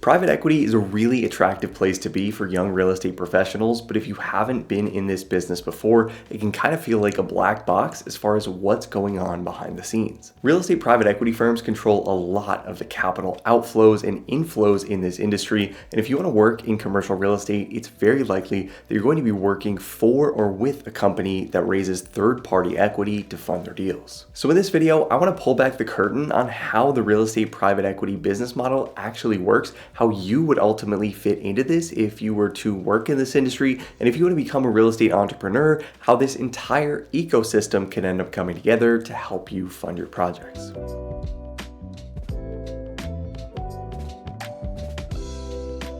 Private equity is a really attractive place to be for young real estate professionals, but if you haven't been in this business before, it can kind of feel like a black box as far as what's going on behind the scenes. Real estate private equity firms control a lot of the capital outflows and inflows in this industry, and if you want to work in commercial real estate, it's very likely that you're going to be working for or with a company that raises third-party equity to fund their deals. So in this video, I want to pull back the curtain on how the real estate private equity business model actually works, how you would ultimately fit into this if you were to work in this industry, and if you want to become a real estate entrepreneur, how this entire ecosystem can end up coming together to help you fund your projects.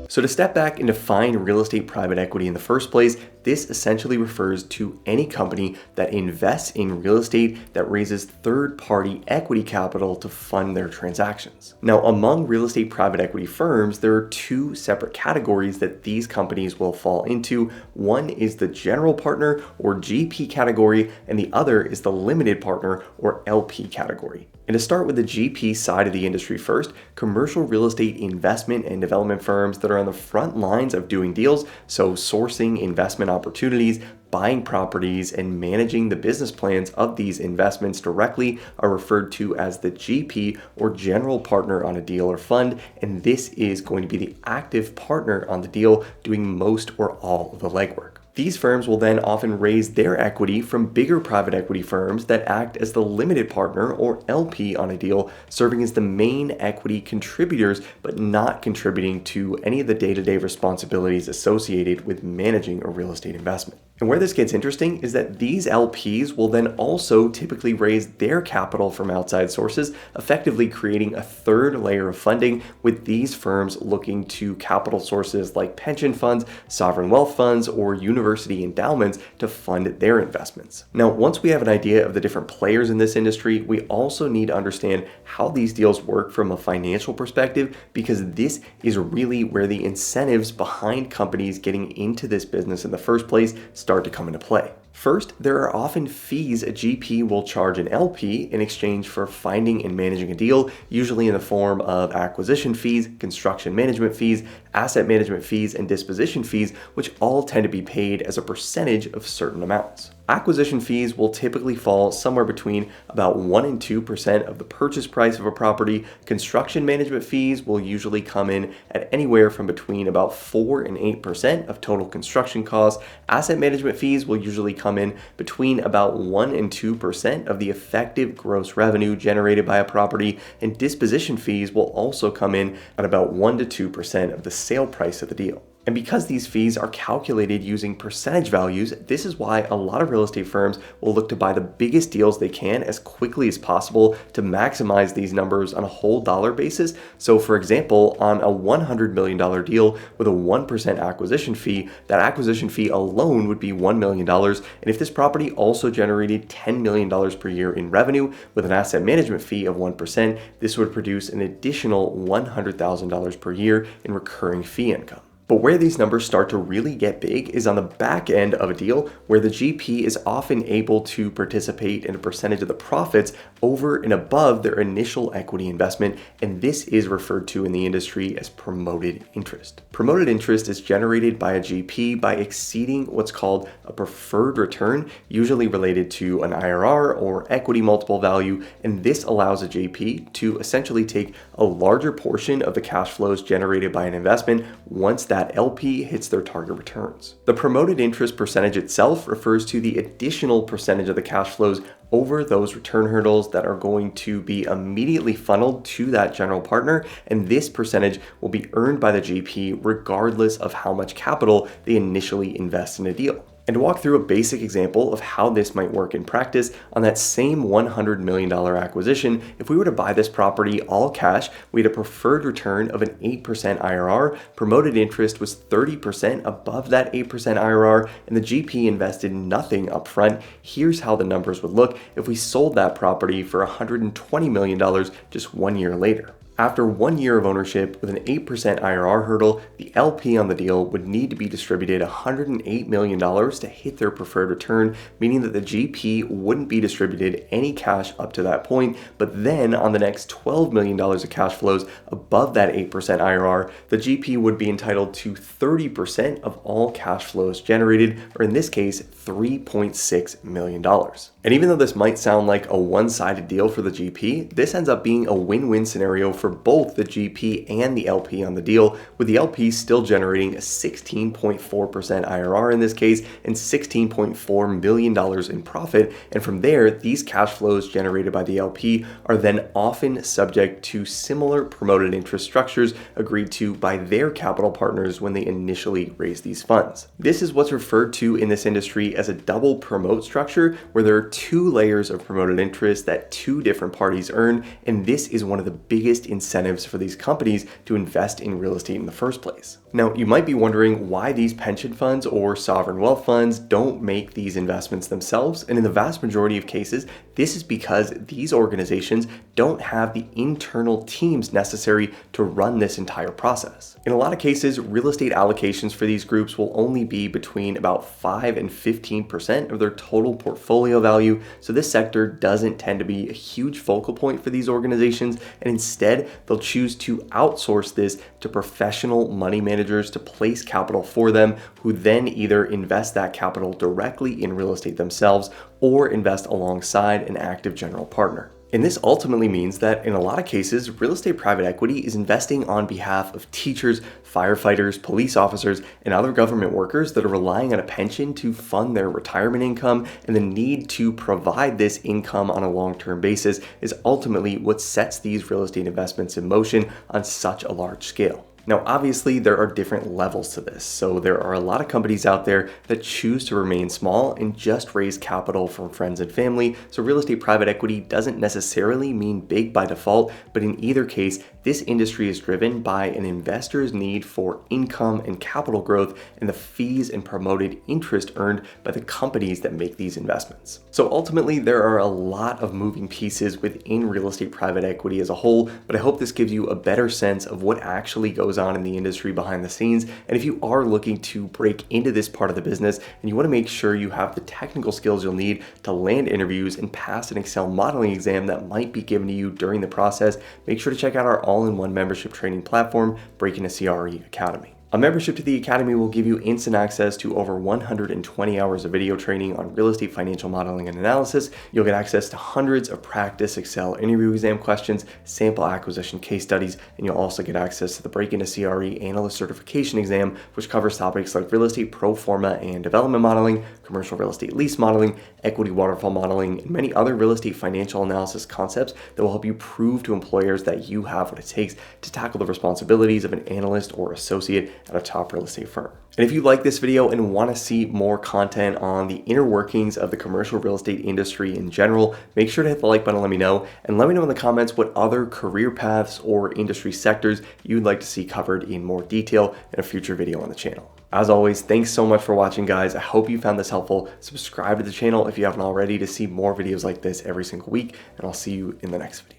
So to step back and define real estate private equity in the first place, this essentially refers to any company that invests in real estate that raises third-party equity capital to fund their transactions. Now, among real estate private equity firms, there are two separate categories that these companies will fall into. One is the general partner or GP category, and the other is the limited partner or LP category. And to start with the GP side of the industry first, commercial real estate investment and development firms that are on the front lines of doing deals, so sourcing investment opportunities, buying properties, and managing the business plans of these investments directly are referred to as the GP or general partner on a deal or fund, and this is going to be the active partner on the deal doing most or all of the legwork. These firms will then often raise their equity from bigger private equity firms that act as the limited partner or LP on a deal, serving as the main equity contributors, but not contributing to any of the day-to-day responsibilities associated with managing a real estate investment. And where this gets interesting is that these LPs will then also typically raise their capital from outside sources, effectively creating a third layer of funding, with these firms looking to capital sources like pension funds, sovereign wealth funds, or university endowments to fund their investments. Now, once we have an idea of the different players in this industry, we also need to understand how these deals work from a financial perspective, because this is really where the incentives behind companies getting into this business in the first place start to come into play. First, there are often fees a GP will charge an LP in exchange for finding and managing a deal, usually in the form of acquisition fees, construction management fees, asset management fees, and disposition fees, which all tend to be paid as a percentage of certain amounts. Acquisition fees will typically fall somewhere between about 1% and 2% of the purchase price of a property. Construction management fees will usually come in at anywhere from between about 4% and 8% of total construction costs. Asset management fees will usually come in between about 1% and 2% of the effective gross revenue generated by a property, and disposition fees will also come in at about 1% to 2% of the sale price of the deal. And because these fees are calculated using percentage values, this is why a lot of real estate firms will look to buy the biggest deals they can as quickly as possible to maximize these numbers on a whole dollar basis. So for example, on a $100 million deal with a 1% acquisition fee, that acquisition fee alone would be $1 million. And if this property also generated $10 million per year in revenue with an asset management fee of 1%, this would produce an additional $100,000 per year in recurring fee income. But where these numbers start to really get big is on the back end of a deal, where the GP is often able to participate in a percentage of the profits over and above their initial equity investment, and this is referred to in the industry as promoted interest. Promoted interest is generated by a GP by exceeding what's called a preferred return, usually related to an IRR or equity multiple value, and this allows a GP to essentially take a larger portion of the cash flows generated by an investment once that LP hits their target returns. The promoted interest percentage itself refers to the additional percentage of the cash flows over those return hurdles that are going to be immediately funneled to that general partner, and this percentage will be earned by the GP regardless of how much capital they initially invest in a deal. And to walk through a basic example of how this might work in practice, on that same $100 million acquisition, if we were to buy this property all cash, we had a preferred return of an 8% IRR, promoted interest was 30% above that 8% IRR, and the GP invested nothing upfront. Here's how the numbers would look if we sold that property for $120 million just 1 year later. After 1 year of ownership with an 8% IRR hurdle, the LP on the deal would need to be distributed $108 million to hit their preferred return, meaning that the GP wouldn't be distributed any cash up to that point, but then on the next $12 million of cash flows above that 8% IRR, the GP would be entitled to 30% of all cash flows generated, or in this case, $3.6 million. And even though this might sound like a one-sided deal for the GP, this ends up being a win-win scenario for both the GP and the LP on the deal, with the LP still generating a 16.4% IRR in this case and $16.4 million in profit. And from there, these cash flows generated by the LP are then often subject to similar promoted interest structures agreed to by their capital partners when they initially raised these funds. This is what's referred to in this industry as a double promote structure, where there are two layers of promoted interest that two different parties earn, and this is one of the biggest incentives for these companies to invest in real estate in the first place. Now, you might be wondering why these pension funds or sovereign wealth funds don't make these investments themselves, and in the vast majority of cases, this is because these organizations don't have the internal teams necessary to run this entire process. In a lot of cases, real estate allocations for these groups will only be between about 5 and 15% of their total portfolio value, so this sector doesn't tend to be a huge focal point for these organizations, and instead, they'll choose to outsource this to professional money managers to place capital for them, who then either invest that capital directly in real estate themselves or invest alongside an active general partner. And this ultimately means that in a lot of cases, real estate private equity is investing on behalf of teachers, firefighters, police officers, and other government workers that are relying on a pension to fund their retirement income, and the need to provide this income on a long-term basis is ultimately what sets these real estate investments in motion on such a large scale. Now, obviously, there are different levels to this. So there are a lot of companies out there that choose to remain small and just raise capital from friends and family. So real estate private equity doesn't necessarily mean big by default, but in either case, this industry is driven by an investor's need for income and capital growth and the fees and promoted interest earned by the companies that make these investments. So ultimately, there are a lot of moving pieces within real estate private equity as a whole, but I hope this gives you a better sense of what actually goes on in the industry behind the scenes. And if you are looking to break into this part of the business and you want to make sure you have the technical skills you'll need to land interviews and pass an Excel modeling exam that might be given to you during the process, make sure to check out our all-in-one membership training platform, Breaking a CRE Academy. A membership to the Academy will give you instant access to over 120 hours of video training on real estate financial modeling and analysis. You'll get access to hundreds of practice Excel interview exam questions, sample acquisition case studies, and you'll also get access to the Break into CRE Analyst Certification exam, which covers topics like real estate pro forma and development modeling, commercial real estate lease modeling, equity waterfall modeling, and many other real estate financial analysis concepts that will help you prove to employers that you have what it takes to tackle the responsibilities of an analyst or associate at a top real estate firm. And if you like this video and want to see more content on the inner workings of the commercial real estate industry in general, make sure to hit the like button and let me know. And let me know in the comments what other career paths or industry sectors you'd like to see covered in more detail in a future video on the channel. As always, thanks so much for watching, guys. I hope you found this helpful. Subscribe to the channel if you haven't already to see more videos like this every single week, and I'll see you in the next video.